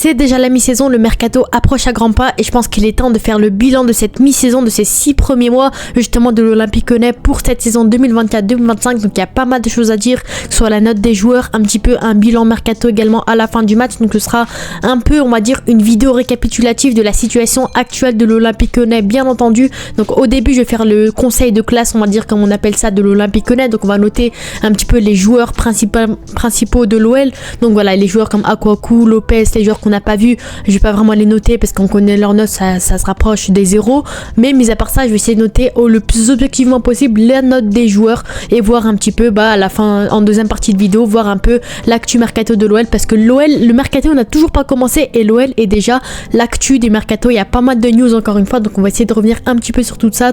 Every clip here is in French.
C'est déjà la mi-saison, le mercato approche à grands pas et je pense qu'il est temps de faire le bilan de cette mi-saison, de ces 6 premiers mois justement de l'Olympique Lyonnais pour cette saison 2024-2025. Donc il y a pas mal de choses à dire, soit la note des joueurs, un petit peu un bilan mercato également à la fin du match. Donc ce sera un peu, on va dire, une vidéo récapitulative de la situation actuelle de l'Olympique Lyonnais, bien entendu. Donc au début je vais faire le conseil de classe, on va dire comme on appelle ça, de l'Olympique Lyonnais. Donc on va noter un petit peu les joueurs principaux de l'OL. Donc voilà, les joueurs comme Akwaku, Lopez, les joueurs qu'on n'a pas vus, je vais pas vraiment les noter parce qu'on connaît leurs notes, ça se rapproche des zéros. Mais mis à part ça, je vais essayer de noter le plus objectivement possible la note des joueurs et voir un petit peu à la fin, en deuxième partie de vidéo, voir un peu l'actu mercato de l'OL, parce que l'OL, le mercato n'a toujours pas commencé et l'OL est déjà l'actu des mercato. Il y a pas mal de news encore une fois, donc on va essayer de revenir un petit peu sur tout ça,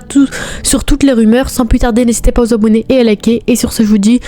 sur toutes les rumeurs. Sans plus tarder, n'hésitez pas à vous abonner et à liker, et sur ce je vous dis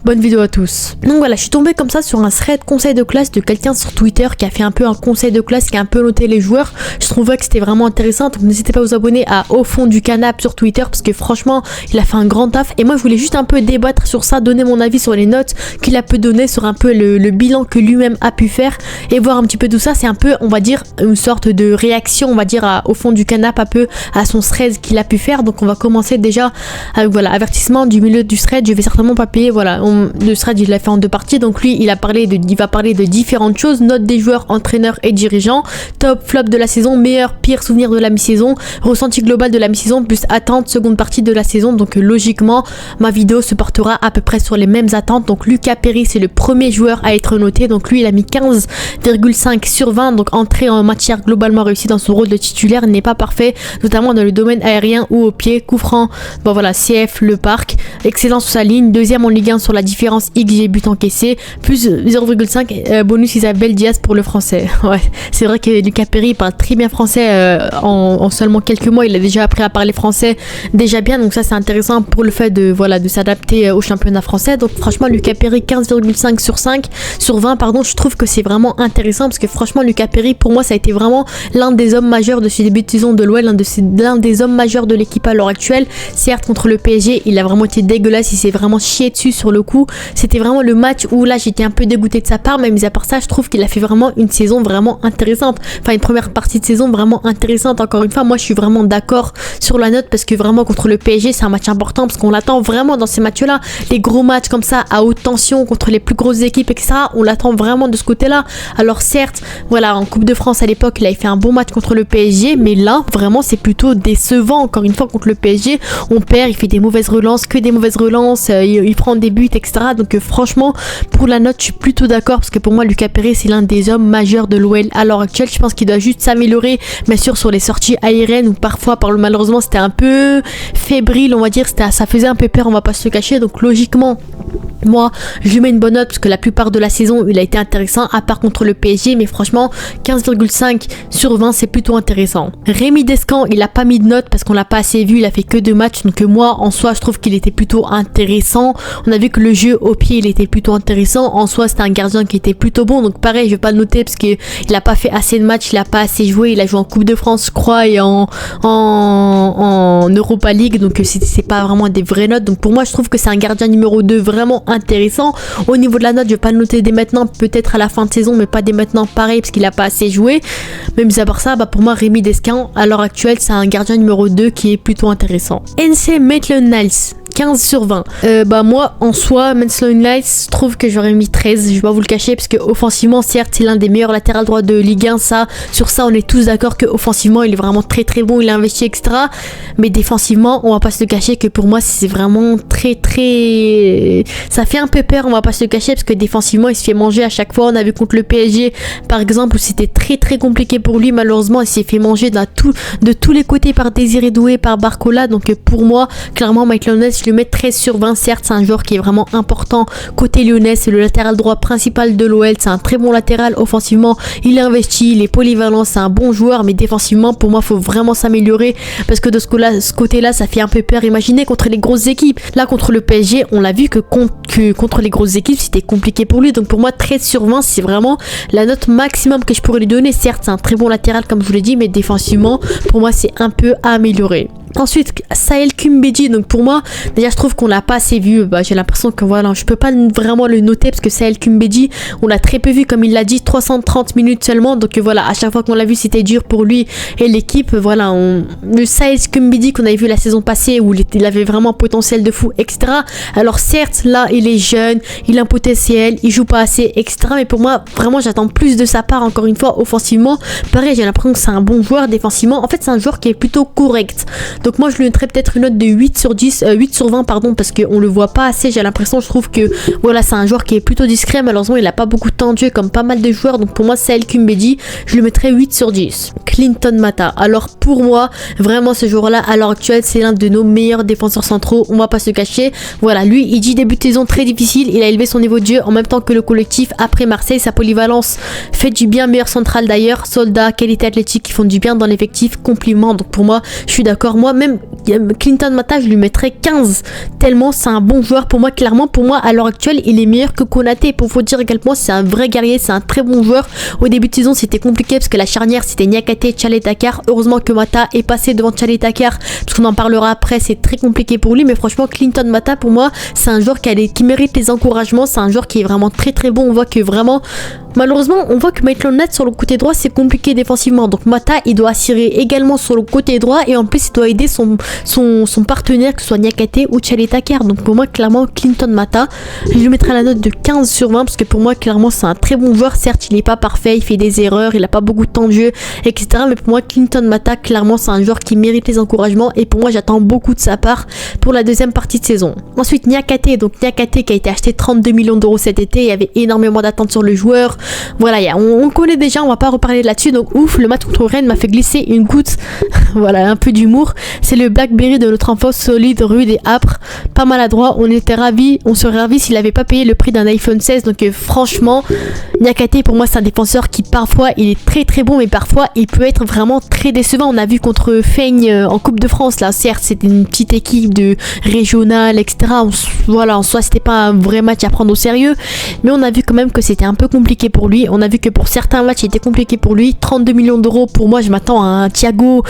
bonne vidéo à tous. Donc voilà, je suis tombée comme ça sur un thread conseil de classe de quelqu'un sur Twitter qui a fait un peu un conseil de classe, qui a un peu noté les joueurs. Je trouvais que c'était vraiment intéressant, donc n'hésitez pas à vous abonner à Au fond du canapé sur Twitter, parce que franchement il a fait un grand taf et moi je voulais juste un peu débattre sur ça, donner mon avis sur les notes qu'il a pu donner, sur un peu le bilan que lui-même a pu faire et voir un petit peu tout ça. C'est un peu, on va dire, une sorte de réaction, on va dire, Au fond du canapé, un peu à son thread qu'il a pu faire. Donc on va commencer déjà avec, voilà, avertissement du milieu du thread, je vais certainement pas payer, voilà, le thread il l'a fait en 2 parties. Donc lui il va parler de différentes choses, notes des joueurs, entraîneurs et dirigeants, top flop de la saison, meilleur pire souvenir de la mi-saison, ressenti global de la mi-saison, plus attente seconde partie de la saison. Donc logiquement ma vidéo se portera à peu près sur les mêmes attentes. Donc Lucas Perry, c'est le premier joueur à être noté, donc lui il a mis 15,5 sur 20. Donc entrée en matière globalement réussie dans son rôle de titulaire, n'est pas parfait, notamment dans le domaine aérien ou au pied, coup franc, bon voilà, CF Le Parc, excellent sur sa ligne, deuxième en Ligue 1 sur la différence XG but encaissé, plus 0,5 bonus Isabelle Diaz pour le français. Ouais, c'est vrai que Lucas Perry parle très bien français, en seulement quelques mois il a déjà appris à parler français déjà bien, donc ça c'est intéressant pour le fait de, voilà, de s'adapter au championnat français. Donc franchement Lucas Perry 15,5 sur 20 pardon, je trouve que c'est vraiment intéressant, parce que franchement Lucas Perry pour moi ça a été vraiment l'un des hommes majeurs de ce début de saison de l'OL, l'un des hommes majeurs de l'équipe à l'heure actuelle. Certes contre le PSG il a vraiment été dégueulasse, il s'est vraiment chié dessus sur le coup, c'était vraiment le match où là j'étais un peu dégoûté de sa part, mais mis à part ça je trouve qu'il a fait vraiment une saison vraiment intéressante, enfin une première partie de saison vraiment intéressante. Encore une fois moi je suis vraiment d'accord sur la note, parce que vraiment contre le PSG c'est un match important, parce qu'on l'attend vraiment dans ces matchs là, les gros matchs comme ça à haute tension contre les plus grosses équipes etc, on l'attend vraiment de ce côté là. Alors certes voilà, en Coupe de France à l'époque il avait fait un bon match contre le PSG, mais là vraiment c'est plutôt décevant. Encore une fois contre le PSG on perd, il fait des mauvaises relances, que des mauvaises relances, il prend des buts etc. Donc franchement pour la note je suis plutôt d'accord, parce que pour moi Lucas Perry c'est l'un des hommes majeurs de l'OL à l'heure actuelle. Je pense qu'il doit juste s'améliorer bien sûr sur les sorties aériennes, où parfois malheureusement c'était un peu fébrile, on va dire, ça faisait un peu peur, on va pas se le cacher. Donc logiquement moi je lui mets une bonne note, parce que la plupart de la saison il a été intéressant à part contre le PSG, mais franchement 15,5 sur 20 c'est plutôt intéressant. Rémi Descamps il a pas mis de note parce qu'on l'a pas assez vu, il a fait que 2 matchs, donc moi en soi je trouve qu'il était plutôt intéressant. On a vu que le jeu au pied il était plutôt intéressant, en soi c'était un gardien qui était plutôt bon, donc pareil je vais pas le noter parce qu'il a pas fait assez de matchs, il a pas assez joué, il a joué en Coupe de France je crois et en Europa League, donc c'est pas vraiment des vraies notes. Donc pour moi je trouve que c'est un gardien numéro 2 vraiment intéressant. Au niveau de la note je vais pas le noter dès maintenant, peut-être à la fin de saison, mais pas dès maintenant pareil parce qu'il a pas assez joué. Mais mis à part ça pour moi Rémi Descamps à l'heure actuelle c'est un gardien numéro 2 qui est plutôt intéressant. NC Maitland-Niles 15 sur 20. Moi en soi Maitland-Niles je trouve que j'aurais mis 13, je vais pas vous le cacher, parce que offensivement certes c'est l'un des meilleurs latérales droits de Ligue 1, sur ça on est tous d'accord que offensivement il est vraiment très très bon, il a investi etc, mais défensivement on va pas se le cacher que pour moi c'est vraiment très ça fait un peu peur, on va pas se le cacher, parce que défensivement il se fait manger à chaque fois. On a vu contre le PSG par exemple où c'était très compliqué pour lui, malheureusement il s'est fait manger de tous les côtés par Désiré Doué, par Barcola. Donc pour moi clairement Maitland-Niles je le mets 13 sur 20. Certes c'est un joueur qui est vraiment important côté lyonnais, c'est le latéral droit principal de l'OL, c'est un très bon latéral offensivement, il est investi, il est polyvalent, c'est un bon joueur, mais défensivement pour moi faut vraiment s'améliorer, parce que de ce côté là ça fait un peu peur. Imaginez contre les grosses équipes, là contre le PSG on l'a vu que contre les grosses équipes c'était compliqué pour lui. Donc pour moi 13 sur 20 c'est vraiment la note maximum que je pourrais lui donner. Certes c'est un très bon latéral comme je vous l'ai dit, mais défensivement pour moi c'est un peu à améliorer. Ensuite, Sahel Kumbedji, donc pour moi, déjà je trouve qu'on l'a pas assez vu. J'ai l'impression que voilà, je peux pas vraiment le noter parce que Sahel Kumbedji, on l'a très peu vu, comme il l'a dit, 330 minutes seulement. Donc voilà, à chaque fois qu'on l'a vu, c'était dur pour lui et l'équipe. Voilà, le Sahel Kumbedji qu'on avait vu la saison passée où il avait vraiment potentiel de fou, etc. Alors certes, là, il est jeune, il a un potentiel, il joue pas assez, etc. Mais pour moi, vraiment, j'attends plus de sa part, encore une fois, offensivement. Pareil, j'ai l'impression que c'est un bon joueur défensivement. En fait, c'est un joueur qui est plutôt correct. Donc moi je lui mettrais peut-être une note de 8 sur 20 pardon, parce qu'on le voit pas assez, j'ai l'impression, je trouve que voilà, c'est un joueur qui est plutôt discret, malheureusement il a pas beaucoup de temps de jeu comme pas mal de joueurs, donc pour moi Sahel Kumbedji, je lui mettrais 8 sur 10. Clinton Mata, alors pour moi, vraiment ce joueur là à l'heure actuelle c'est l'un de nos meilleurs défenseurs centraux, on va pas se cacher, voilà, lui il dit début de saison très difficile, il a élevé son niveau de jeu en même temps que le collectif après Marseille, sa polyvalence fait du bien, meilleur central d'ailleurs, soldat, qualité athlétique qui font du bien dans l'effectif, compliment, donc pour moi je suis d'accord, moi même Clinton Mata je lui mettrais 15 tellement c'est un bon joueur pour moi, clairement pour moi à l'heure actuelle il est meilleur que Konaté, pour vous dire à quel point c'est un vrai guerrier, c'est un très bon joueur. Au début de saison c'était compliqué parce que la charnière c'était Niakhaté, Tchale-Takar, heureusement que Mata est passé devant Tchale-Takar parce qu'on en parlera après, c'est très compliqué pour lui, mais franchement Clinton Mata pour moi c'est un joueur qui mérite les encouragements, c'est un joueur qui est vraiment très très bon, on voit que vraiment malheureusement on voit que Maitland-Niles sur le côté droit c'est compliqué défensivement, donc Mata il doit assurer également sur le côté droit et en plus il doit aider son partenaire, que ce soit Niakhaté ou Tchale-Takar. Donc pour moi clairement Clinton Mata je lui mettrai la note de 15 sur 20 parce que pour moi clairement c'est un très bon joueur, certes il est pas parfait, il fait des erreurs, il a pas beaucoup de temps de jeu, etc. Mais pour moi Clinton Mata clairement c'est un joueur qui mérite les encouragements et pour moi j'attends beaucoup de sa part pour la deuxième partie de saison. Ensuite Niakhaté, donc Niakhaté qui a été acheté 32 millions d'euros cet été, il y avait énormément d'attentes sur le joueur, voilà, on connaît déjà, on va pas reparler là-dessus, donc ouf, le match contre Rennes m'a fait glisser une goutte, voilà, un peu d'humour, c'est le Blackberry de notre enfance, solide, rude et âpre, pas maladroit, on serait ravis s'il avait pas payé le prix d'un iPhone 16, donc franchement, Niakhaté pour moi c'est un défenseur qui parfois il est très très bon, mais parfois il peut être vraiment très décevant, on a vu contre Feigne en Coupe de France, là certes c'était une petite équipe de régionale, etc. Voilà, en soi c'était pas un vrai match à prendre au sérieux, mais on a vu quand même que c'était un peu compliqué pour lui, on a vu que pour certains matchs il était compliqué pour lui. 32 millions d'euros pour moi, je m'attends à un Thiago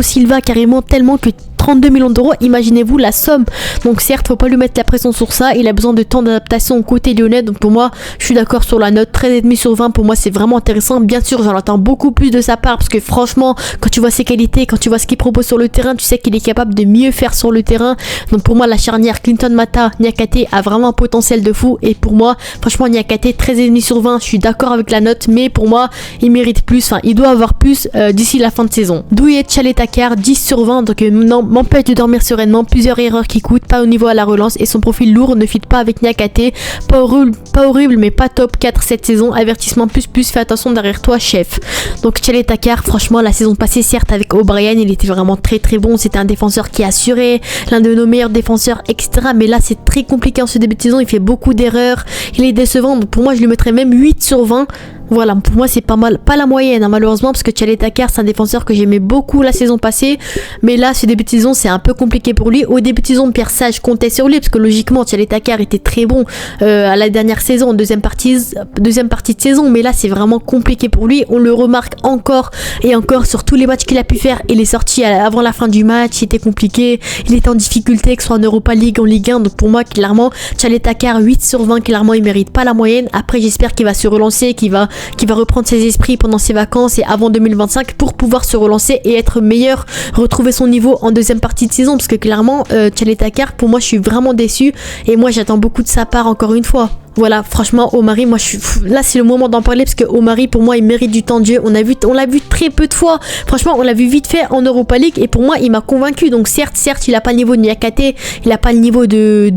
Silva carrément, tellement que 32 millions d'euros, imaginez-vous la somme. Donc certes, faut pas lui mettre la pression sur ça, il a besoin de temps d'adaptation au côté lyonnais, donc pour moi, je suis d'accord sur la note, 13,5 sur 20, pour moi c'est vraiment intéressant. Bien sûr, j'en attends beaucoup plus de sa part, parce que franchement, quand tu vois ses qualités, quand tu vois ce qu'il propose sur le terrain, tu sais qu'il est capable de mieux faire sur le terrain. Donc pour moi, la charnière Clinton Mata, Niakhaté a vraiment un potentiel de fou, et pour moi, franchement, Niakhaté, 13,5 sur 20, je suis d'accord avec la note, mais pour moi, il mérite plus, enfin, il doit avoir plus d'ici la fin de saison. Douillet Tchale-Takar, 10 sur 20, donc non, m'empêche de dormir sereinement, plusieurs erreurs qui coûtent, pas au niveau à la relance et son profil lourd ne fit pas avec Niakhaté, pas horrible mais pas top 4 cette saison, avertissement plus, fais attention derrière toi chef. Donc Tchale-Takar, franchement la saison passée certes avec O'Brien il était vraiment très très bon, c'était un défenseur qui assurait, l'un de nos meilleurs défenseurs, etc. Mais là c'est très compliqué en ce début de saison, il fait beaucoup d'erreurs, il est décevant, donc pour moi je lui mettrais même 8 sur 20. Voilà, pour moi c'est pas mal, pas la moyenne hein, malheureusement, parce que Tchale-Takar c'est un défenseur que j'aimais beaucoup la saison passée, mais là ce début de saison c'est un peu compliqué pour lui. Au début de saison Pierre Sage comptait sur lui parce que logiquement Tchale-Takar était très bon à la dernière saison, deuxième partie de saison, mais là c'est vraiment compliqué pour lui, on le remarque encore et encore sur tous les matchs qu'il a pu faire. Il est sorti avant la fin du match, c'était compliqué, il était en difficulté, que ce soit en Europa League, en Ligue 1, donc pour moi clairement Tchale-Takar 8 sur 20, clairement il mérite pas la moyenne. Après j'espère qu'il va se relancer, qu'il va reprendre ses esprits pendant ses vacances et avant 2025 pour pouvoir se relancer et être meilleur, retrouver son niveau en deuxième partie de saison, parce que clairement Tchale-Takar pour moi je suis vraiment déçu et moi j'attends beaucoup de sa part encore une fois. Voilà, franchement, Omari, moi, là, c'est le moment d'en parler parce que Omari, pour moi, il mérite du temps de jeu. On l'a vu très peu de fois. Franchement, on l'a vu vite fait en Europa League et pour moi, il m'a convaincu. Donc, certes, il a pas le niveau de Niakhaté, il a pas le niveau de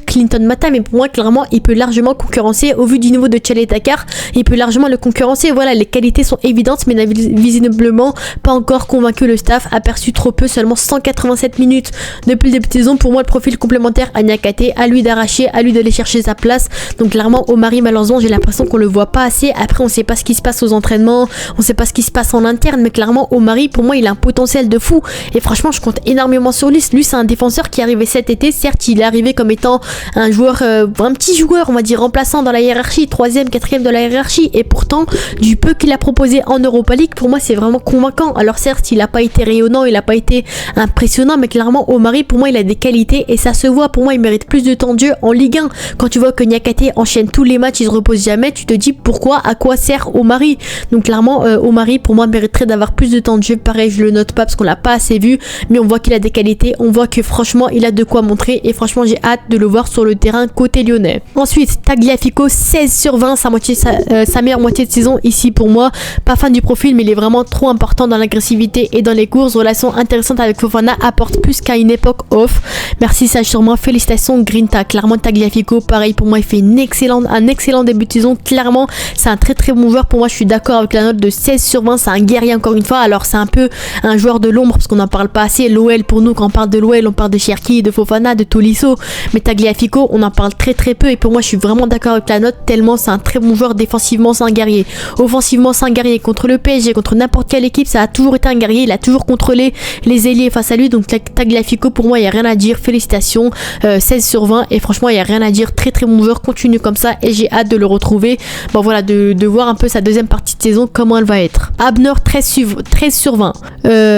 Clinton Mata, mais pour moi, clairement, il peut largement concurrencer au vu du niveau de Tchale-Takar. Il peut largement le concurrencer. Voilà, les qualités sont évidentes, mais n'a visiblement pas encore convaincu le staff. Aperçu trop peu, seulement 187 minutes depuis le début de saison. Pour moi, le profil complémentaire à Niakhaté, à lui d'arracher, à lui d'aller chercher sa place. Donc clairement Omari malheureusement j'ai l'impression qu'on le voit pas assez. Après on sait pas ce qui se passe aux entraînements, on sait pas ce qui se passe en interne, mais clairement Omari pour moi il a un potentiel de fou et franchement je compte énormément sur lui. Lui c'est un défenseur qui est arrivé cet été, certes il est arrivé comme étant un joueur, un petit joueur on va dire remplaçant dans la hiérarchie, 3e, 4e de la hiérarchie, et pourtant du peu qu'il a proposé en Europa League pour moi c'est vraiment convaincant. Alors certes il a pas été rayonnant, il a pas été impressionnant, mais clairement Omari pour moi il a des qualités et ça se voit. Pour moi il mérite plus de temps de jeu en Ligue 1. Quand tu vois que Niakate enchaîne tous les matchs, il se repose jamais, tu te dis pourquoi, à quoi sert Omari. Donc clairement Omari pour moi mériterait d'avoir plus de temps de jeu. Pareil je le note pas parce qu'on l'a pas assez vu, mais on voit qu'il a des qualités, on voit que franchement il a de quoi montrer et franchement j'ai hâte de le voir sur le terrain côté lyonnais. Ensuite Tagliafico 16/20, sa meilleure moitié de saison ici pour moi. Pas fan du profil mais il est vraiment trop important dans l'agressivité et dans les courses. Relation intéressante avec Fofana, apporte plus qu'à une époque off. Merci sage sur moi, félicitations Grinta. Clairement Tagliafico pareil pour moi il fait un excellent début de saison. Clairement c'est un très bon joueur pour moi, je suis d'accord avec la note de 16/20. C'est un guerrier encore une fois. Alors c'est un peu un joueur de l'ombre parce qu'on n'en parle pas assez. L'OL pour nous, quand on parle de l'OL on parle de Cherki, de Fofana, de Tolisso, mais Tagliafico on en parle très peu et pour moi je suis vraiment d'accord avec la note tellement c'est un très bon joueur. Défensivement c'est un guerrier, offensivement c'est un guerrier, contre le PSG, contre n'importe quelle équipe ça a toujours été un guerrier, il a toujours contrôlé les ailiers face à lui. Donc Tagliafico pour moi il n'y a rien à dire, félicitations, 16/20 et franchement il n'y a rien à dire, très bon joueur, continue comme ça et j'ai hâte de le retrouver. Bon voilà, de voir un peu sa deuxième partie de saison comment elle va être. Abner 13/20,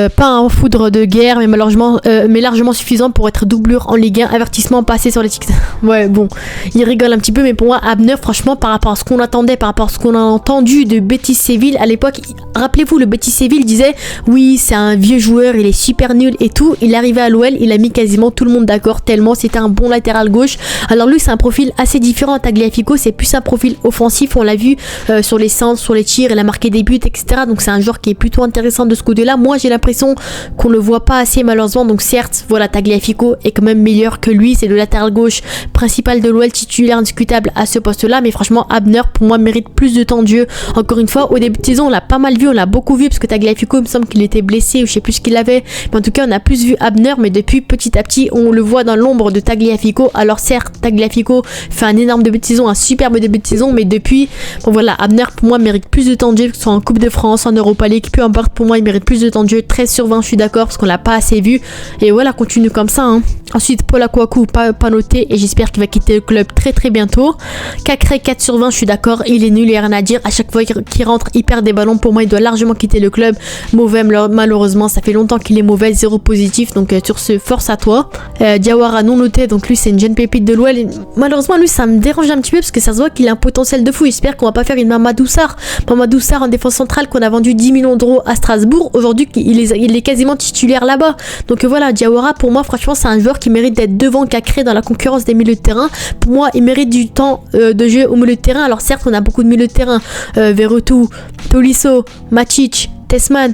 pas un foudre de guerre mais largement suffisant pour être doublure en Ligue 1, avertissement passé sur les tics. Ouais bon, il rigole un petit peu mais pour moi Abner franchement par rapport à ce qu'on attendait, par rapport à ce qu'on a entendu de Betis Séville à l'époque, rappelez-vous le Betis Séville disait oui c'est un vieux joueur, il est super nul et tout, il est arrivé à l'OL, il a mis quasiment tout le monde d'accord tellement c'était un bon latéral gauche. Alors lui c'est un profil assez différent à Tagliafico, c'est plus un profil offensif, on l'a vu sur les centres, sur les tirs, il a marqué des buts etc. Donc c'est un joueur qui est plutôt intéressant de ce côté là. Moi j'ai l'impression qu'on le voit pas assez malheureusement, donc certes voilà Tagliafico est quand même meilleur que lui, c'est le latéral gauche principal de l'OL, titulaire indiscutable à ce poste là, mais franchement Abner pour moi mérite plus de temps de jeu. Encore une fois au début de saison on l'a pas mal vu, on l'a beaucoup vu parce que Tagliafico il me semble qu'il était blessé ou je sais plus ce qu'il avait, mais en tout cas on a plus vu Abner, mais depuis petit à petit on le voit dans l'ombre de Tagliafico. Alors certes Tagliafico fait un énorme début de saison, un superbe début de saison, mais depuis bon voilà Abner pour moi mérite plus de temps de jeu, que ce soit en Coupe de France, en Europa League, peu importe, pour moi il mérite plus de temps de jeu. 13/20 je suis d'accord parce qu'on l'a pas assez vu et voilà continue comme ça hein. Ensuite Paul Akwaku pas noté et j'espère qu'il va quitter le club très bientôt. Cacré 4/20 je suis d'accord, il est nul, il n'y a rien à dire, à chaque fois qu'il rentre il perd des ballons, pour moi il doit largement quitter le club. Mauvais malheureusement, ça fait longtemps qu'il est mauvais, 0 positif, donc sur ce force à toi. Diawara non noté, donc lui c'est une jeune pépite de l'OL, malheureusement lui ça me dérange un petit peu parce que ça se voit qu'il a un potentiel de fou. J'espère qu'on va pas faire une Mamadou Sarr en défense centrale qu'on a vendu 10 millions d'euros à Strasbourg, aujourd'hui il est quasiment titulaire là-bas. Donc voilà Diawara pour moi franchement c'est un joueur qui mérite d'être devant Cacré dans la concurrence des milieux de terrain. Pour moi il mérite du temps de jeu au milieu de terrain. Alors certes on a beaucoup de milieux de terrain, Verretou, Tolisso, Matic, Tessman,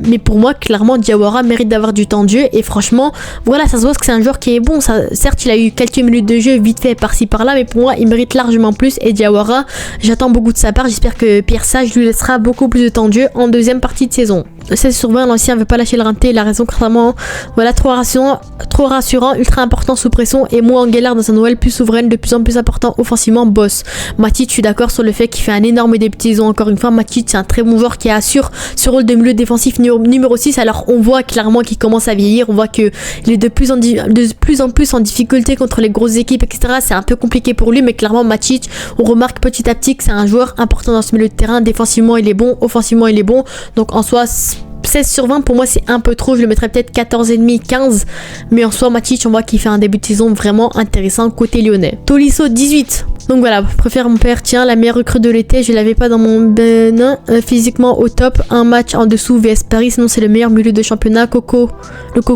mais pour moi clairement Diawara mérite d'avoir du temps de jeu et franchement voilà ça se voit que c'est un joueur qui est bon. Certes il a eu quelques minutes de jeu vite fait par-ci par-là, mais pour moi il mérite largement plus et Diawara j'attends beaucoup de sa part. J'espère que Pierre Sage lui laissera beaucoup plus de temps de jeu en deuxième partie de saison. 16/20 l'ancien veut pas lâcher le rinté, il a raison clairement, voilà trop rassurant, ultra important sous pression et moi en galère dans un Noël plus souveraine, de plus en plus important offensivement, boss. Matic je suis d'accord sur le fait qu'il fait un énorme début de saison. Encore une fois Matic c'est un très bon joueur qui assure ce rôle de milieu défensif numéro 6. Alors on voit clairement qu'il commence à vieillir, on voit qu'il est de plus en plus en difficulté contre les grosses équipes etc. C'est un peu compliqué pour lui, mais clairement Matic on remarque petit à petit que c'est un joueur important dans ce milieu de terrain. Défensivement il est bon, offensivement il est bon, donc en soi 16/20 pour moi c'est un peu trop, je le mettrais peut-être 14,5, 15, mais en soi Matic on voit qu'il fait un début de saison vraiment intéressant côté lyonnais. Tolisso 18, donc voilà, préfère mon père, tiens la meilleure recrue de l'été, je l'avais pas dans mon Benin, physiquement au top, un match en dessous vs Paris, sinon c'est le meilleur milieu de championnat, le coco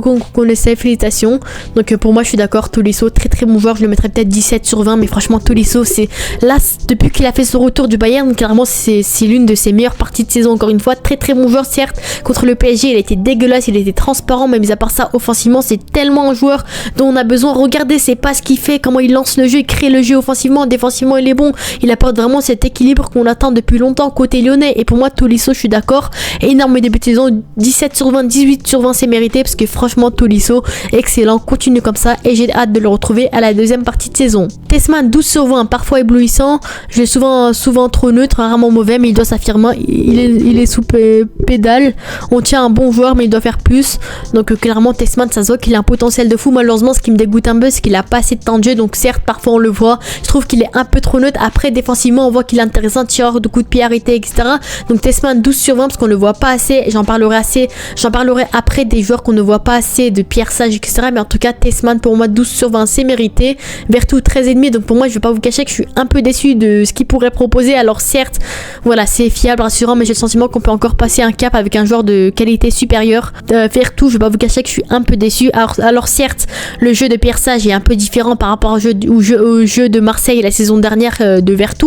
qu'on connaissait, félicitations. Donc pour moi je suis d'accord, Tolisso très bon joueur, je le mettrais peut-être 17/20, mais franchement Tolisso c'est là depuis qu'il a fait son retour du Bayern, clairement c'est l'une de ses meilleures parties de saison. Encore une fois très bon joueur, certes contre le PSG, il était dégueulasse, il était transparent, mais mis à part ça, offensivement, c'est tellement un joueur dont on a besoin. Regardez, c'est pas ce qu'il fait, comment il lance le jeu, il crée le jeu offensivement, défensivement, il est bon. Il apporte vraiment cet équilibre qu'on attend depuis longtemps côté lyonnais. Et pour moi, Tolisso, je suis d'accord, énorme début de saison, 17 sur 20, 18 sur 20, c'est mérité, parce que franchement, Tolisso, excellent, continue comme ça, et j'ai hâte de le retrouver à la deuxième partie de saison. Tessman, 12 sur 20, parfois éblouissant, je l'ai souvent trop neutre, rarement mauvais, mais il doit s'affirmer, il est sous pédale, on tient un bon joueur, mais il doit faire plus. Donc clairement, Tessman, ça se voit qu'il a un potentiel de fou. Malheureusement, ce qui me dégoûte un peu, c'est qu'il a pas assez de temps de jeu, donc certes, parfois on le voit, je trouve qu'il est un peu trop neutre. Après, défensivement, on voit qu'il est intéressant, tireur de coups de pied arrêtés, etc. Donc Tessman, 12 sur 20, parce qu'on le voit pas assez, j'en parlerai après des joueurs qu'on ne voit pas assez, de Pierre Sage, etc. Mais en tout cas, Tessman, pour moi, 12 sur 20, c'est mérité. Vertu, 13,5, donc pour moi, je vais pas vous cacher que je suis un peu déçu de ce qu'il pourrait proposer. Alors certes, voilà, c'est fiable, rassurant, mais j'ai le sentiment qu'on peut encore passer un cap avec un joueur de qualité supérieure. Vertu, je vais pas vous cacher que je suis un peu déçu. Alors certes, le jeu de Pierre Sage est un peu différent par rapport au jeu de Marseille la saison dernière de Vertu,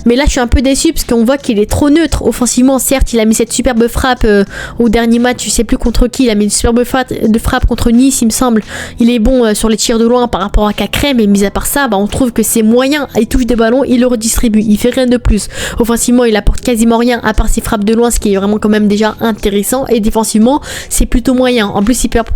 mais là je suis un peu déçu parce qu'on voit qu'il est trop neutre offensivement. Certes, il a mis cette superbe frappe au dernier match, je sais plus contre qui, il a mis une superbe frappe contre Nice, il me semble. Il est bon sur les tirs de loin par rapport à Cacré, mais mis à part ça, on trouve que c'est moyen. Il touche des ballons, il le redistribue, il fait rien de plus. Offensivement, il apporte quasiment rien à part ses frappes de loin, ce qui est vraiment quand même déjà intéressant, et défensivement, c'est plutôt moyen. En plus, il perd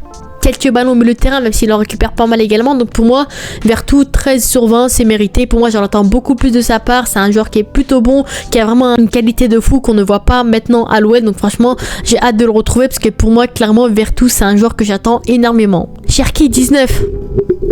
quelques ballons au milieu de terrain, même s'il en récupère pas mal également. Donc pour moi, Vertu, 13 sur 20, c'est mérité. Pour moi, j'en attends beaucoup plus de sa part. C'est un joueur qui est plutôt bon, qui a vraiment une qualité de fou qu'on ne voit pas maintenant à l'Ouest. Donc franchement, j'ai hâte de le retrouver parce que pour moi, clairement, Vertu, c'est un joueur que j'attends énormément. Cherki, 19.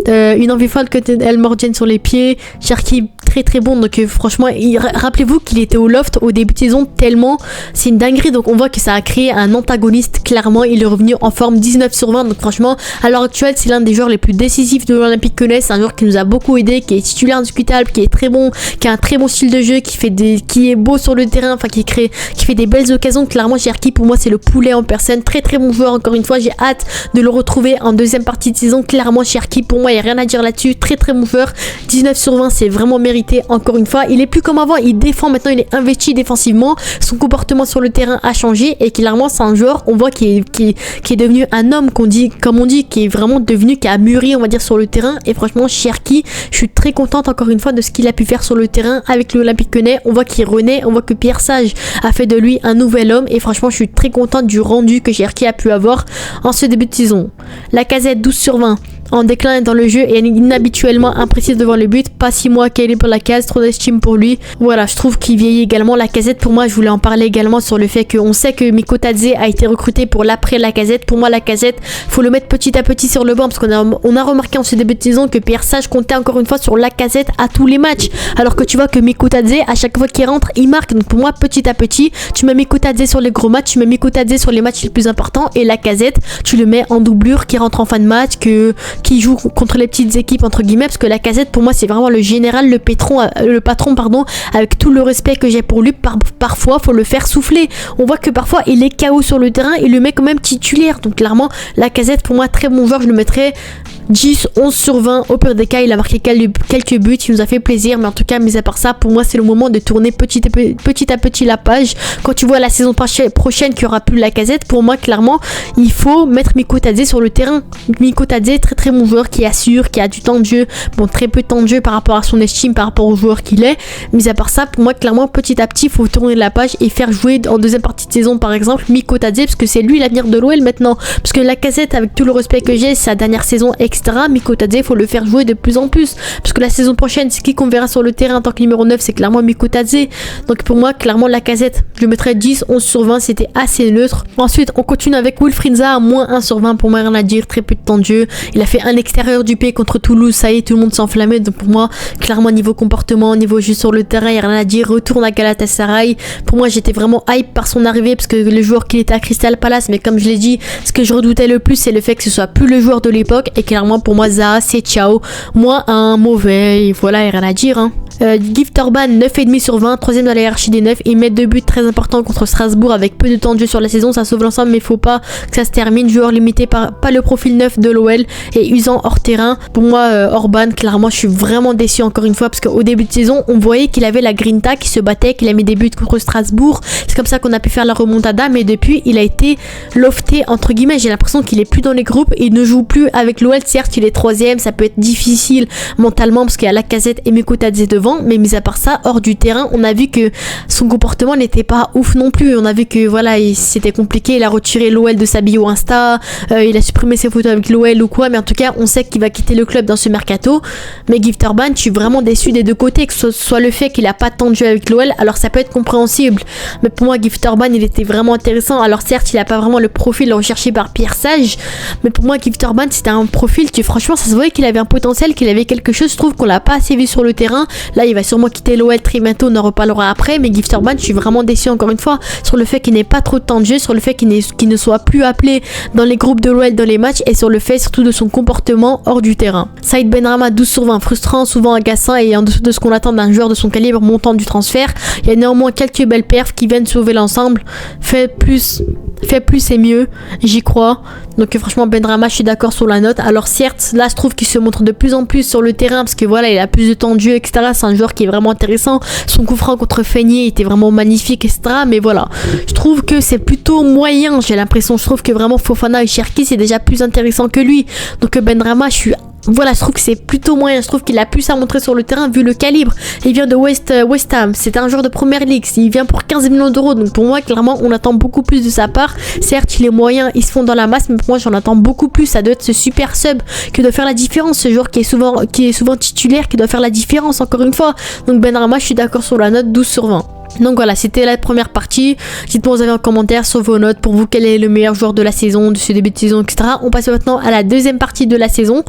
Une envie folle que elle mordienne sur les pieds. Cherki, très bon. Donc franchement, rappelez-vous qu'il était au loft au début de saison, tellement c'est une dinguerie. Donc on voit que ça a créé un antagoniste. Clairement, il est revenu en forme, 19 sur 20. Donc franchement, à l'heure actuelle, c'est l'un des joueurs les plus décisifs de l'Olympique Lyonnais. C'est un joueur qui nous a beaucoup aidé, qui est titulaire indiscutable, qui est très bon, qui a un très bon style de jeu, qui est beau sur le terrain, enfin qui fait des belles occasions. Clairement, Cherki, pour moi, c'est le poulet en personne. Très bon joueur. Encore une fois, j'ai hâte de le retrouver en deuxième partie de saison. Clairement, Cherki, pour moi, il n'y a rien à dire là-dessus. Très bon joueur. 19 sur 20, c'est vraiment mérité. Encore une fois, il est plus comme avant, il défend maintenant, il est investi défensivement, son comportement sur le terrain a changé, et clairement c'est un joueur, on voit qui est devenu un homme, comme on dit, qui est vraiment devenu, qui a mûri, on va dire, sur le terrain. Et franchement, Cherki, je suis très contente encore une fois de ce qu'il a pu faire sur le terrain avec l'Olympique Lyonnais. On voit qu'il renaît, on voit que Pierre Sage a fait de lui un nouvel homme, et franchement je suis très contente du rendu que Cherki a pu avoir en ce début de saison. Lacazette, 12 sur 20. En déclin dans le jeu et inhabituellement imprécise devant le but, pas 6 mois qu'elle est pour la case, trop d'estime pour lui. Voilà, je trouve qu'il vieillit également. Lacazette, pour moi, je voulais en parler également sur le fait qu'on sait que Mikotadze a été recruté pour l'après Lacazette. Pour moi, Lacazette, faut le mettre petit à petit sur le banc, parce qu'on a remarqué en ce début de saison que Pierre Sage comptait encore une fois sur Lacazette à tous les matchs, alors que tu vois que Mikotadze, à chaque fois qu'il rentre, il marque. Donc pour moi, petit à petit, tu mets Mikotadze sur les gros matchs, tu mets Mikotadze sur les matchs les plus importants, et Lacazette, tu le mets en doublure, qui rentre en fin de match, qui joue contre les petites équipes entre guillemets, parce que Lacazette, pour moi, c'est vraiment le général, le patron, avec tout le respect que j'ai pour lui. Parfois faut le faire souffler, on voit que parfois il est KO sur le terrain, il le met quand même titulaire. Donc clairement, Lacazette, pour moi, très bon joueur, je le mettrais 10, 11 sur 20, au pire des cas. Il a marqué quelques buts, il nous a fait plaisir, mais en tout cas, mis à part ça, pour moi, c'est le moment de tourner petit à petit la page. Quand tu vois la saison prochaine qu'il n'y aura plus Lacazette, pour moi, clairement, il faut mettre Mikotadze sur le terrain. Mikotadze, très bon joueur, qui assure, qui a du temps de jeu, bon, très peu de temps de jeu par rapport à son estime, par rapport au joueur qu'il est. Mis à part ça, pour moi, clairement, petit à petit, il faut tourner la page et faire jouer en deuxième partie de saison, par exemple, Mikotadze, parce que c'est lui l'avenir de l'OL maintenant. Parce que Lacazette, avec tout le respect que j'ai, sa dernière saison, etc. Mikotadze, il faut le faire jouer de plus en plus, parce que la saison prochaine, c'est qui qu'on verra sur le terrain en tant que numéro 9, c'est clairement Mikotadze. Donc pour moi, clairement, Lacazette, je mettrais 10, 11 sur 20, c'était assez neutre. Ensuite, on continue avec Wilfried Zaha, moins 1 sur 20, pour moi, rien à dire, très peu de temps de jeu. Il a fait un extérieur du pied contre Toulouse, ça y est, tout le monde s'enflammait. Donc pour moi, clairement, niveau comportement, niveau jeu sur le terrain, il n'y a rien à dire. Retourne à Galatasaray. Pour moi, j'étais vraiment hype par son arrivée, parce que le joueur qui était à Crystal Palace, mais comme je l'ai dit, ce que je redoutais le plus, c'est le fait que ce soit plus le joueur de l'époque, et clairement, clairement pour moi Zaha c'est ciao, moi un mauvais, et voilà, et rien à dire hein. Gift Orban 9,5 sur 20, 3ème dans la hiérarchie des 9. Il met 2 buts très importants contre Strasbourg avec peu de temps de jeu sur la saison. Ça sauve l'ensemble, mais faut pas que ça se termine. Joueur limité par pas le profil neuf de l'OL et usant hors terrain. Pour moi, Orban, clairement, je suis vraiment déçu encore une fois parce qu'au début de saison, on voyait qu'il avait la grinta, qu'il se battait, qu'il a mis des buts contre Strasbourg. C'est comme ça qu'on a pu faire la remontada, mais depuis, il a été lofté entre guillemets. J'ai l'impression qu'il est plus dans les groupes. Il ne joue plus avec l'OL. Certes, il est 3ème, ça peut être difficile mentalement parce qu'il y a Lacazette et Mikotadze devant. Mais mis à part ça, hors du terrain, on a vu que son comportement n'était pas ouf non plus. On a vu que voilà, c'était compliqué. Il a retiré l'OL de sa bio Insta, il a supprimé ses photos avec l'OL ou quoi. Mais en tout cas, on sait qu'il va quitter le club dans ce mercato. Mais Gift Orban, je suis vraiment déçu des deux côtés, que ce soit le fait qu'il a pas tant de jeu avec l'OL. Alors ça peut être compréhensible, mais pour moi, Gift Orban, il était vraiment intéressant. Alors certes, il a pas vraiment le profil recherché par Pierre Sage, mais pour moi, Gift Orban, c'était un profil qui franchement, ça se voyait qu'il avait un potentiel, qu'il avait quelque chose. Je trouve qu'on l'a pas assez vu sur le terrain. Là, il va sûrement quitter l'OL très bientôt, on en reparlera après. Mais Gift Orban, je suis vraiment déçu encore une fois sur le fait qu'il n'ait pas trop de temps de jeu, sur le fait qu'il ne soit plus appelé dans les groupes de l'OL dans les matchs, et sur le fait surtout de son comportement hors du terrain. Saïd Benrahma 12 sur 20, frustrant, souvent agaçant et en dessous de ce qu'on attend d'un joueur de son calibre montant du transfert. Il y a néanmoins quelques belles perfs qui viennent sauver l'ensemble. Fait plus et mieux, j'y crois. Donc franchement, Benrahma, je suis d'accord sur la note. Alors certes, là je trouve qu'il se montre de plus en plus sur le terrain parce que voilà, il a plus de temps de jeu, etc. C'est un joueur qui est vraiment intéressant. Son coup franc contre Feigné était vraiment magnifique, etc. Mais voilà, je trouve que c'est plutôt moyen, j'ai l'impression. Je trouve que vraiment Fofana et Cherki, c'est déjà plus intéressant que lui. Donc Benrahma, je trouve que c'est plutôt moyen. Je trouve qu'il a plus à montrer sur le terrain vu le calibre. Il vient de West Ham. C'est un joueur de première ligue. Il vient pour 15 millions d'euros. Donc pour moi, clairement, on attend beaucoup plus de sa part. Certes, il est moyen. Ils se font dans la masse. Mais pour moi, j'en attends beaucoup plus. Ça doit être ce super sub qui doit faire la différence. Ce joueur qui est souvent titulaire, qui doit faire la différence encore une fois. Donc Benrahma, je suis d'accord sur la note 12 sur 20. Donc voilà, c'était la première partie. Dites-moi, vous avez en commentaire sur vos notes pour vous quel est le meilleur joueur de la saison, de ce début de saison, etc. On passe maintenant à la deuxième partie de la saison.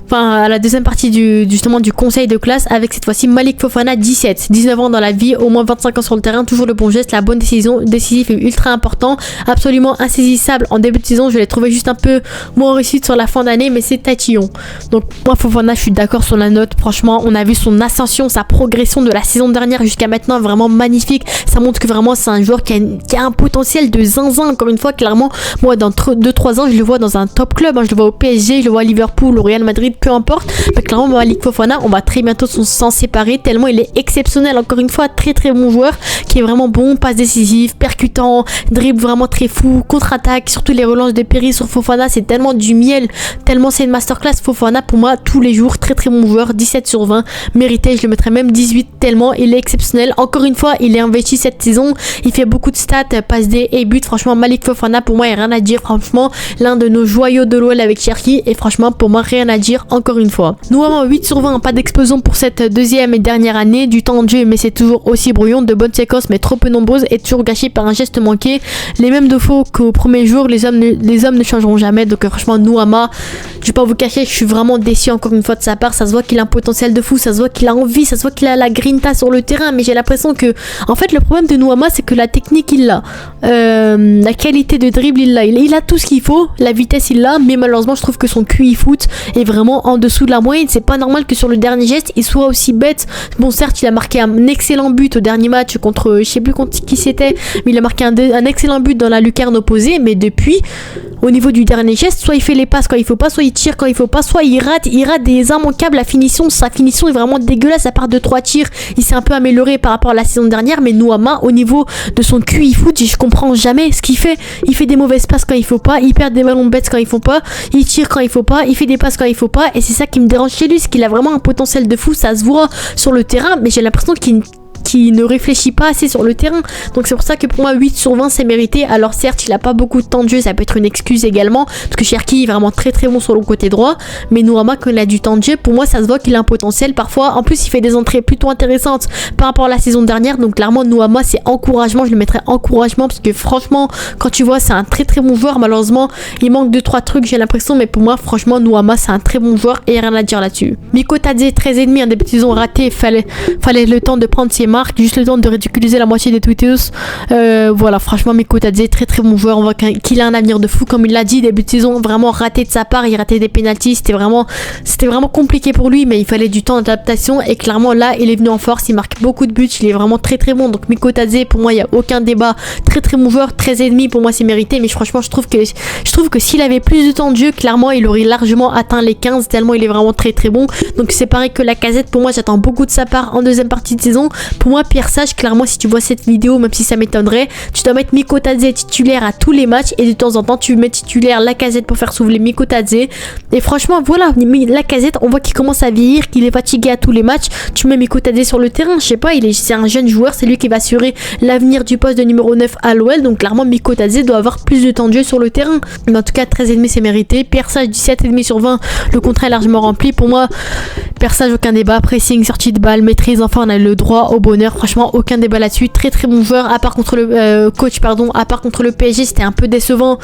Enfin, à la deuxième partie justement du conseil de classe avec cette fois-ci Malik Fofana, 19 ans dans la vie, au moins 25 ans sur le terrain, toujours le bon geste, la bonne décision, décisif et ultra important, absolument insaisissable en début de saison. Je l'ai trouvé juste un peu moins réussite sur la fin d'année, mais c'est tatillon. Donc moi, Fofana, je suis d'accord sur la note. Franchement, on a vu son ascension, sa progression de la saison dernière jusqu'à maintenant, vraiment magnifique. Ça montre que vraiment c'est un joueur qui a un potentiel de zinzin. Encore une fois, clairement, moi dans 2-3 ans, je le vois dans un top club, hein. Je le vois au PSG, je le vois à Liverpool, au Real Madrid, peu importe. Mais clairement, Malik Fofana, on va très bientôt s'en séparer tellement il est exceptionnel. Encore une fois, très très bon joueur qui est vraiment bon, passe décisive, percutant, dribble vraiment très fou, contre-attaque, surtout les relances de Perry sur Fofana, c'est tellement du miel, tellement c'est une masterclass. Fofana, pour moi, tous les jours, très très bon joueur, 17 sur 20, mérité, je le mettrais même 18 tellement il est exceptionnel. Encore une fois, il est investi cette saison, il fait beaucoup de stats, passe des et buts. Franchement, Malik Fofana, pour moi, il n'y a rien à dire. Franchement, l'un de nos joyaux de l'OL avec Cherki, et franchement, pour moi, rien à dire. Encore une fois, nous avons 8 sur 20, pas d'explosion pour cette deuxième et dernière année, du temps de jeu mais c'est toujours aussi brouillon, de bonnes séquences mais trop peu nombreuses et toujours gâchées par un geste manqué, les mêmes défauts qu'au premier jour. Les hommes ne changeront jamais. Donc franchement, Nuama, je vais pas vous cacher, je suis vraiment déçu encore une fois de sa part. Ça se voit qu'il a un potentiel de fou, ça se voit qu'il a envie, ça se voit qu'il a la grinta sur le terrain, mais j'ai l'impression que en fait le problème de Nuama, c'est que la technique il l'a, la qualité de dribble il l'a, il a tout ce qu'il faut, la vitesse il l'a, mais malheureusement je trouve que son QI foot est vraiment en dessous de la moyenne. C'est pas normal que sur le dernier geste il soit aussi bête. Bon, certes, il a marqué un excellent but au dernier match contre, je sais plus contre qui c'était, mais il a marqué un excellent but dans la lucarne opposée. Mais depuis, au niveau du dernier geste, soit il fait les passes quand il faut pas, soit il tire quand il faut pas, soit il rate des immanquables. La finition, sa finition est vraiment dégueulasse. À part 2-3 tirs, il s'est un peu amélioré par rapport à la saison dernière. Mais Nuama, au niveau de son QI foot, je comprends jamais ce qu'il fait. Il fait des mauvaises passes quand il faut pas, il perd des ballons bêtes quand il faut pas, il tire quand il faut pas, il fait des passes quand il faut pas. Et c'est ça qui me dérange chez lui, c'est qu'il a vraiment un potentiel de fou, ça se voit sur le terrain, mais j'ai l'impression qu'il ne réfléchit pas assez sur le terrain. Donc c'est pour ça que pour moi 8 sur 20 c'est mérité. Alors certes, il a pas beaucoup de temps de jeu, ça peut être une excuse également, parce que Cherki est vraiment très très bon sur le côté droit, mais Nuama, quand il a du temps de jeu, pour moi ça se voit qu'il a un potentiel parfois. En plus il fait des entrées plutôt intéressantes par rapport à la saison dernière. Donc clairement Nuama, c'est encouragement, je le mettrais encouragement, parce que franchement quand tu vois, c'est un très très bon joueur. Malheureusement il manque 2-3 trucs, j'ai l'impression, mais pour moi franchement Nuama, c'est un très bon joueur et rien à dire là-dessus. Mikotadze 13,5, un début de saison raté, fallait le temps de prendre ses marques. marque, juste le temps de ridiculiser la moitié des tweetos. Voilà, franchement, Miko Tadze, très très bon joueur. On voit qu'il a un avenir de fou, comme il l'a dit, début de saison, vraiment raté de sa part, il ratait des pénaltys, c'était vraiment compliqué pour lui, mais il fallait du temps d'adaptation et clairement là, il est venu en force, il marque beaucoup de buts, il est vraiment très très bon. Donc Miko Tadze, pour moi, il n'y a aucun débat, très très bon joueur, 13,5 pour moi c'est mérité, mais franchement, je trouve que s'il avait plus de temps de jeu, clairement, il aurait largement atteint les 15, tellement il est vraiment très très bon. Donc c'est pareil que Lacazette, pour moi, j'attends beaucoup de sa part en deuxième partie de saison. Pour moi, Pierre Sage, clairement, si tu vois cette vidéo, même si ça m'étonnerait, tu dois mettre Miko Tadze titulaire à tous les matchs et de temps en temps, tu mets titulaire Lacazette pour faire souffler Miko Tadze. Et franchement, voilà, Lacazette, on voit qu'il commence à vieillir, qu'il est fatigué à tous les matchs. Tu mets Miko Tadze sur le terrain, je sais pas, c'est un jeune joueur, c'est lui qui va assurer l'avenir du poste de numéro 9 à l'OL. Donc clairement, Miko Tadze doit avoir plus de temps de jeu sur le terrain. Mais en tout cas, 13,5 c'est mérité. Pierre Sage, 17,5 sur 20, le contrat est largement rempli. Pour moi, Pierre Sage, aucun débat. Pressing, sortie de balle, maîtrise, enfin on a le droit au bonheur. Franchement, aucun débat là-dessus. Très très bon joueur, à part contre le à part contre le PSG, c'était un peu décevant.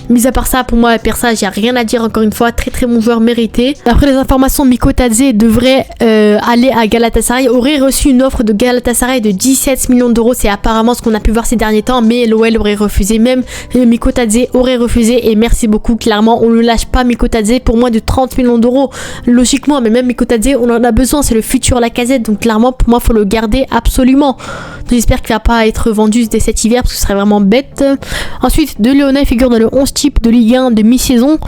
Mis à part ça, pour moi, Pierre Sage, il n'y a rien à dire encore une fois. Très très bon joueur mérité. Après les informations, Miko Tadze devrait aller à Galatasaray, aurait reçu une offre de Galatasaray de 17 millions d'euros. C'est apparemment ce qu'on a pu voir ces derniers temps, mais l'OL aurait refusé. Même Miko Tadze aurait refusé et merci beaucoup. Clairement, on ne le lâche pas, Miko Tadze, pour moins de 30 millions d'euros. Logiquement, mais même Miko Tadze, on en a besoin. C'est le futur Lacazette. Donc clairement, pour moi, il faut le garder absolument. J'espère qu'il va pas être vendu dès cet hiver parce que ce serait vraiment bête. Ensuite, De Lyonnais figure dans le 11 type de Ligue 1 de mi-saison.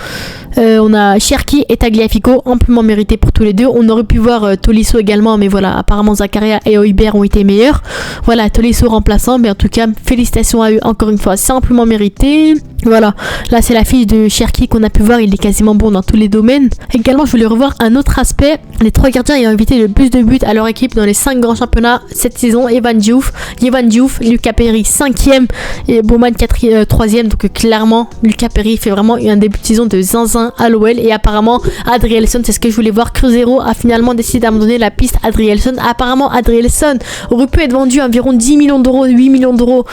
On a Cherki et Tagliafico, amplement mérité pour tous les deux. On aurait pu voir Tolisso également, mais voilà, apparemment Zakaria et Højbjerg ont été meilleurs. Voilà, Tolisso remplaçant, mais en tout cas, félicitations à eux encore une fois, c'est amplement mérité. Voilà, là c'est la fiche de Cherki qu'on a pu voir, il est quasiment bon dans tous les domaines. Également, je voulais revoir un autre aspect. Les 3 gardiens ayant évité le plus de buts à leur équipe dans les 5 grands championnats cette saison, Evan Diouf, Lucas Perry 5e et Baumann 3e. Donc clairement, Lucas Perry fait vraiment un début de saison de zinzin à l'OL et apparemment Adrielson, c'est ce que je voulais voir. Cruzeiro a finalement décidé d'abandonner la piste Adrielson. Apparemment Adrielson aurait pu être vendu à environ 10 millions d'euros, 8 millions d'euros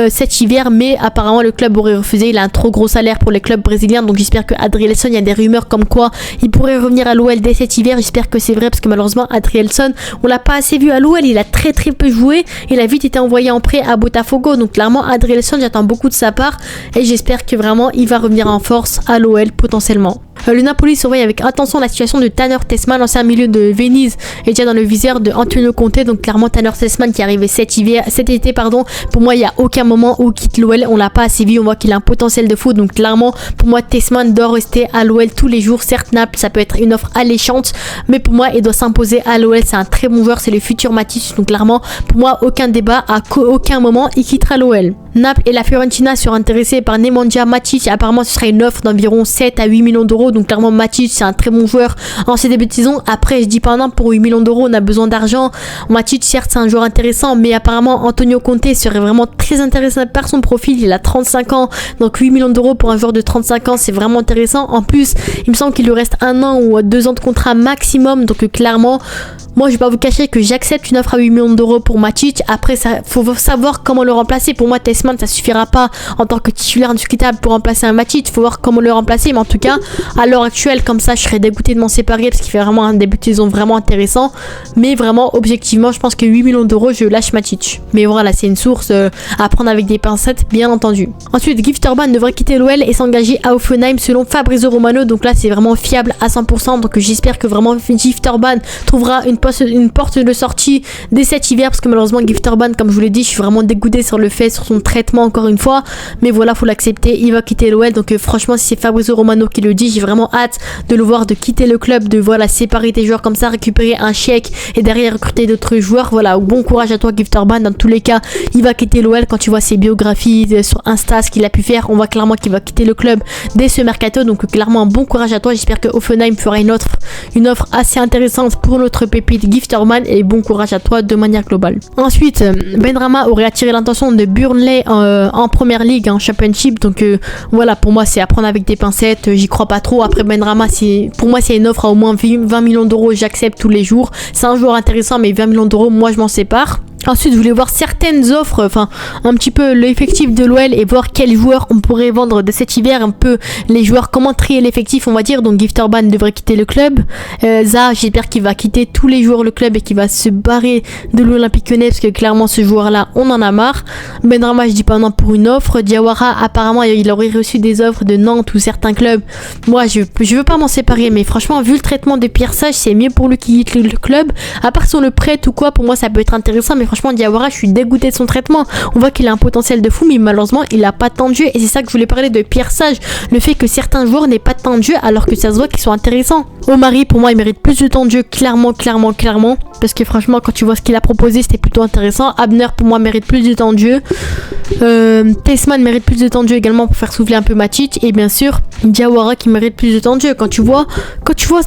cet hiver, mais apparemment le club aurait refusé. Il a un trop gros salaire pour les clubs brésiliens, donc j'espère que Adrielson, il y a des rumeurs comme quoi il pourrait revenir à l'OL dès cet hiver. J'espère que c'est vrai parce que malheureusement Adrielson, on l'a pas assez vu à l'OL, il a très très peu joué, il a vite été envoyé en prêt à Botafogo. Donc clairement Adrielson, j'attends beaucoup de sa part et j'espère que vraiment il va revenir en force à l'OL potentiellement. Le Napoli surveille avec attention la situation de Tanner Tessman, l'ancien milieu de Venise, est déjà dans le viseur de Antonio Conte. Donc clairement Tanner Tessman qui est arrivé cet été, pour moi il n'y a aucun moment où il quitte l'OL, on l'a pas assez vu, on voit qu'il a un potentiel de fou. Donc clairement pour moi Tessman doit rester à l'OL tous les jours. Certes Naples ça peut être une offre alléchante, mais pour moi il doit s'imposer à l'OL, c'est un très bon joueur, c'est le futur Matic. Donc clairement pour moi aucun débat, à aucun moment il quittera l'OL. Naples et la Fiorentina sont intéressés par Nemanja Matic. Apparemment ce sera une offre d'environ 7 à 8 millions d'euros. Donc clairement Matic c'est un très bon joueur en ses débuts de saison. Après je dis pas non, pour 8 millions d'euros on a besoin d'argent. Matic certes c'est un joueur intéressant, mais apparemment Antonio Conte serait vraiment très intéressant par son profil. Il a 35 ans, donc 8 millions d'euros pour un joueur de 35 ans c'est vraiment intéressant. En plus il me semble qu'il lui reste 1 an ou 2 ans de contrat maximum. Donc clairement moi je vais pas vous cacher que j'accepte une offre à 8 millions d'euros pour Matic. Après ça faut savoir comment le remplacer. Pour moi Tessman ça suffira pas en tant que titulaire indiscutable pour remplacer un Matic, il faut voir comment le remplacer. Mais en tout cas à l'heure actuelle comme ça je serais dégoûté de m'en séparer parce qu'il fait vraiment un début de saison vraiment intéressant. Mais vraiment objectivement je pense que 8 millions d'euros je lâche Matic. Mais voilà c'est une source à prendre avec des pincettes bien entendu. Ensuite Gift Orban devrait quitter l'OL et s'engager à Hoffenheim selon Fabrizio Romano. Donc là c'est vraiment fiable à 100%. Donc j'espère que vraiment Gift Orban trouvera une porte de sortie dès cet hiver parce que malheureusement Gift Orban comme je vous l'ai dit je suis vraiment dégoûté sur son traitement encore une fois. Mais voilà faut l'accepter, il va quitter l'OL. Donc franchement si c'est Fabrizio Romano qui le dit, j'ai vraiment hâte de le voir, de quitter le club, de voilà séparer des joueurs comme ça, récupérer un chèque et derrière recruter d'autres joueurs. Voilà, bon courage à toi Gift Orban. Dans tous les cas il va quitter l'OL. Quand tu vois ses biographies sur Insta, ce qu'il a pu faire, on voit clairement qu'il va quitter le club dès ce mercato. Donc clairement bon courage à toi, j'espère que Hoffenheim fera une offre assez intéressante pour notre pépite Gift Orban et bon courage à toi de manière globale. Ensuite Benrahma aurait attiré l'attention de Burnley en première ligue, en championship. Donc voilà pour moi c'est à prendre avec des pincettes, j'y crois pas trop. Après Benrahma pour moi c'est une offre à au moins 20 millions d'euros, j'accepte tous les jours. C'est un joueur intéressant mais 20 millions d'euros moi je m'en sépare. Ensuite, je voulais voir certaines offres, enfin un petit peu l'effectif de l'OL et voir quels joueurs on pourrait vendre de cet hiver, un peu les joueurs, comment trier l'effectif on va dire. Donc Gift Orban devrait quitter le club, Zaha j'espère qu'il va quitter tous les joueurs le club et qu'il va se barrer de l'Olympique Lyonnais parce que clairement ce joueur là on en a marre. Benrahma je dis pas non pour une offre, Diawara apparemment il aurait reçu des offres de Nantes ou certains clubs. Moi je veux pas m'en séparer, mais franchement vu le traitement de Pierre Sage c'est mieux pour lui qu'il quitte le club. À part si on le prête ou quoi, pour moi ça peut être intéressant, mais franchement Diawara je suis dégoûté de son traitement. On voit qu'il a un potentiel de fou mais malheureusement il a pas de temps de jeu et c'est ça que je voulais parler de Pierre Sage, le fait que certains joueurs n'aient pas de temps de jeu alors que ça se voit qu'ils sont intéressants. Omari pour moi il mérite plus de temps de jeu clairement parce que franchement quand tu vois ce qu'il a proposé c'était plutôt intéressant. Abner pour moi mérite plus de temps de jeu, Tessman mérite plus de temps de jeu également pour faire souffler un peu Matic et bien sûr Diawara qui mérite plus de temps de jeu. Quand tu vois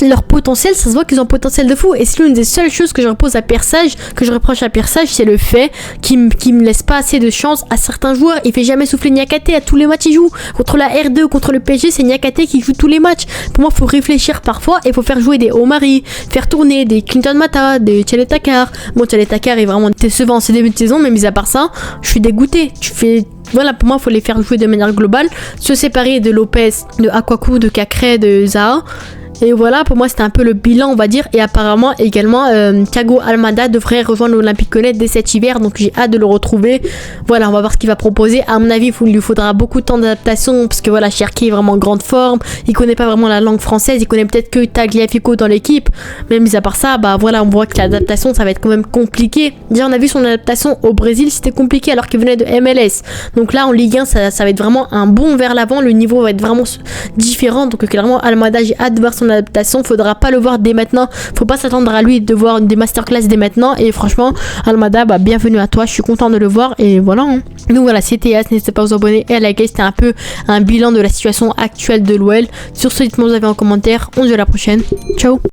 leur potentiel, ça se voit qu'ils ont un potentiel de fou et c'est l'une des seules choses que je reproche à Pierre Sage, c'est le fait qu'il me laisse pas assez de chance à certains joueurs. Il fait jamais souffler Niakate à tous les matchs il joue. Contre la R2 contre le PSG c'est Niakate qui joue tous les matchs. Pour moi faut réfléchir parfois et faut faire jouer des Omari, faire tourner des Clinton Mata, des Tchale Takar. Bon Tchale Takar est vraiment décevant en ces débuts de saison mais mis à part ça je suis dégoûté. Voilà, pour moi, il faut les faire jouer de manière globale, se séparer de Lopez, de Akwaku, de Cacré, de Zaha. Et voilà, pour moi, c'était un peu le bilan, on va dire. Et apparemment, également, Thiago Almada devrait rejoindre l'Olympique Lyonnais dès cet hiver. Donc, j'ai hâte de le retrouver. Voilà, on va voir ce qu'il va proposer. À mon avis, il lui faudra beaucoup de temps d'adaptation. Parce que voilà, Cherki est vraiment en grande forme. Il connaît pas vraiment la langue française. Il connaît peut-être que Tagliafico dans l'équipe. Mais mis à part ça, bah voilà, on voit que l'adaptation, ça va être quand même compliqué. Déjà, on a vu son adaptation au Brésil, c'était compliqué alors qu'il venait de MLS. Donc là, en Ligue 1, ça va être vraiment un bond vers l'avant. Le niveau va être vraiment différent. Donc, clairement, Almada, j'ai hâte de voir son adaptation. Faudra pas le voir dès maintenant, faut pas s'attendre à lui de voir des masterclass dès maintenant. Et franchement Almada, bah bienvenue à toi, je suis content de le voir. Et voilà hein. Donc voilà, c'était Yas, n'hésitez pas à vous abonner et à liker. C'était un peu un bilan de la situation actuelle de l'OL. Sur ce, dites-moi vous avez en commentaire. On se dit à la prochaine, ciao.